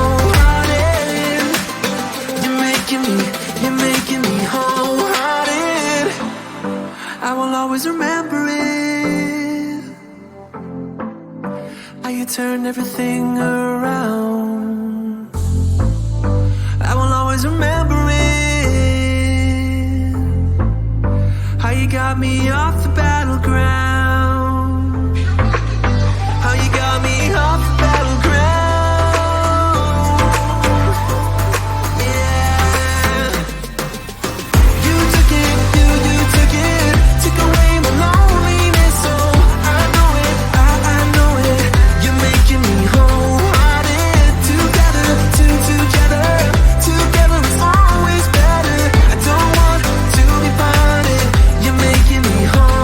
wholehearted. You're making me wholehearted. I will always remember it. How you turned everything around. I will always remember it. How you got me off the battleground. How you got me off the battleground. Yeah. You took it, you took it. Took away my loneliness, so I know it, I know it. You're making me wholehearted. Together, together. Together is always better. I don't want to be parted. You're making me whole.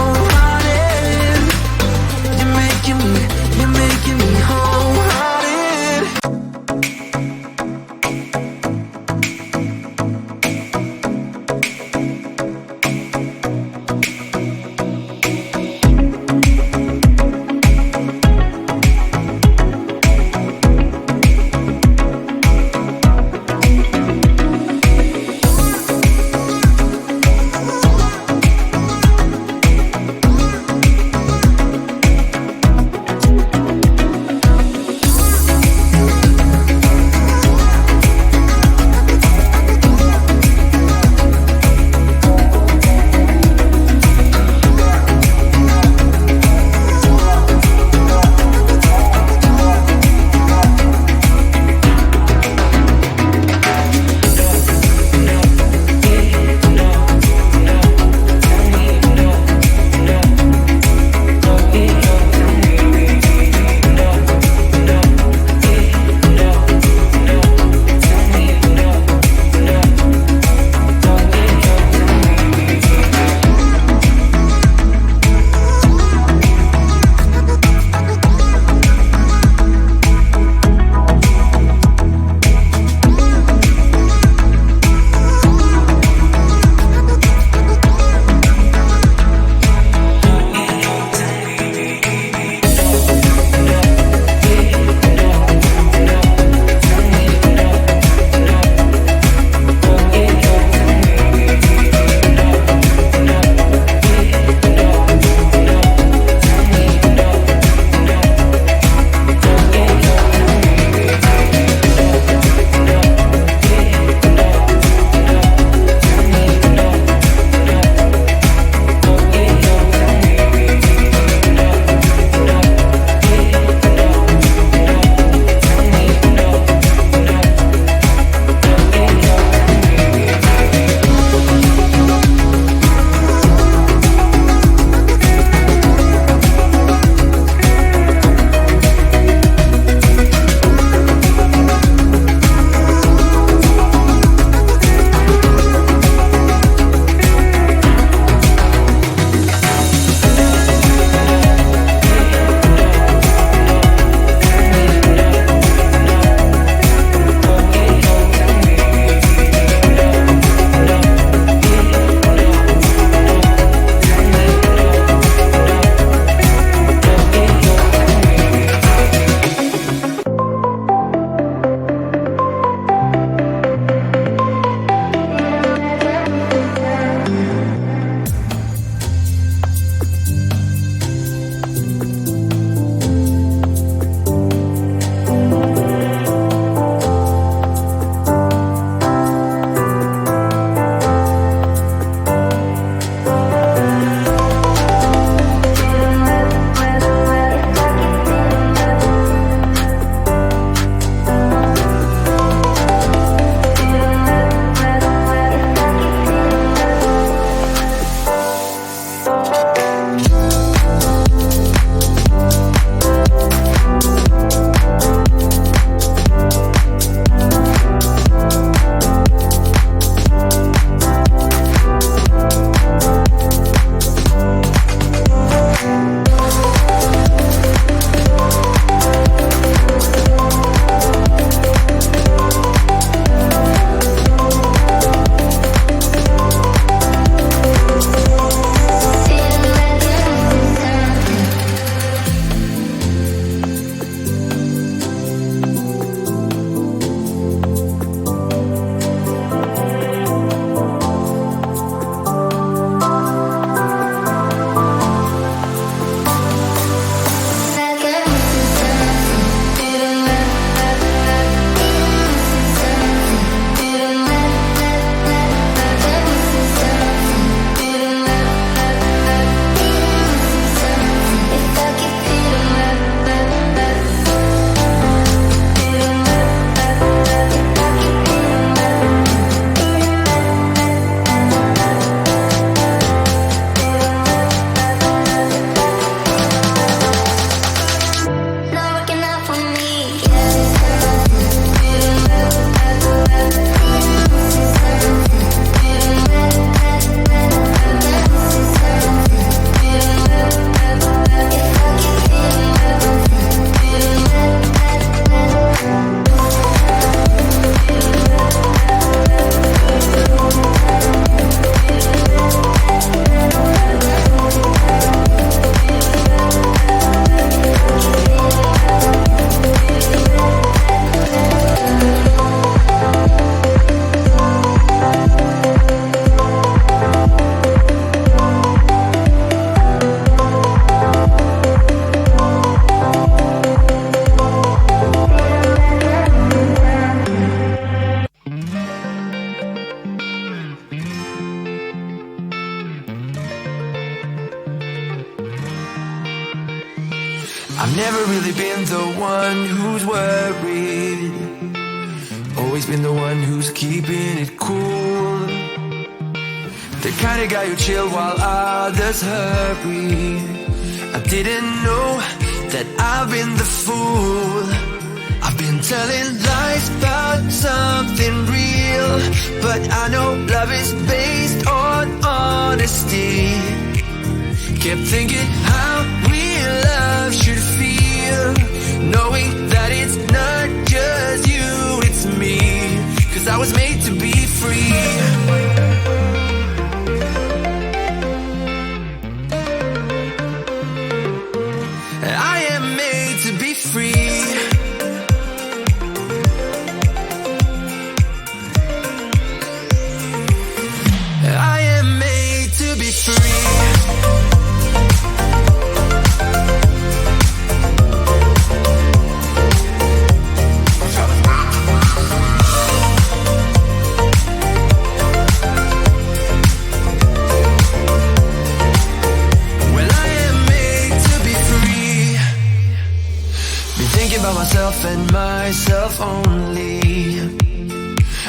the one who's worried, always been the one who's keeping it cool. The kind of guy who chill while others hurry. I didn't know that I've been the fool. I've been telling lies about something real, but I know love is based on honesty. Kept thinking how real love should feel, knowing that it's not just you, it's me. 'Cause I was made to be free. I am made to be free. I am made to be free. About myself and myself only.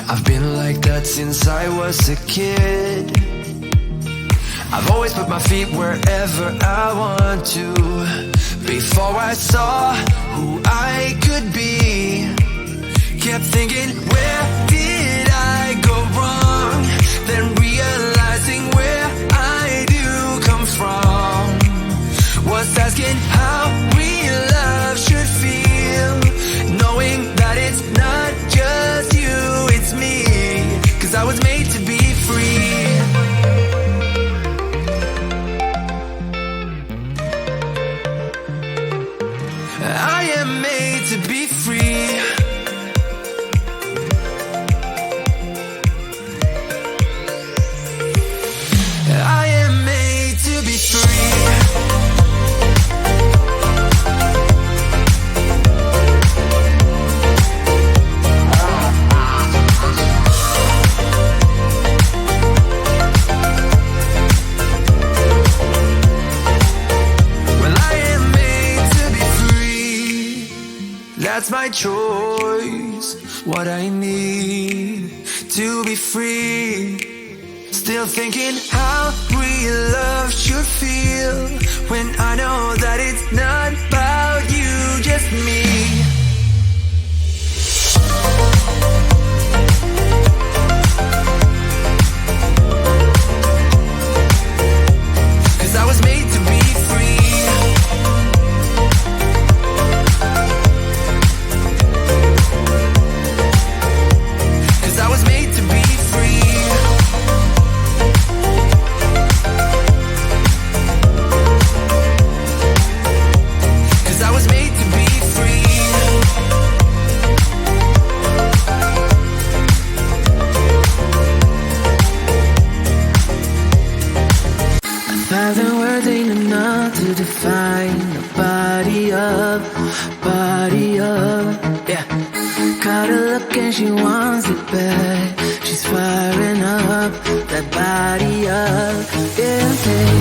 I've been like that since I was a kid. I've always put my feet wherever I want to, before I saw who I could be. Kept thinking, where did I go wrong? Then realizing where I do come from. Was asking how real love should feel, knowing that it's not just you, it's me. 'Cause I was made to be free. I am made to be free. I am made to be free. That's my choice, what I need to be free. Still thinking how real love should feel, when I know that it's not about you, just me. Cause I was made to be free. I was made to be free. Cause I was made to be free. 1,000 words ain't enough to define the body of, yeah. Caught her look and she wants it back. She's firing up that body up, yeah.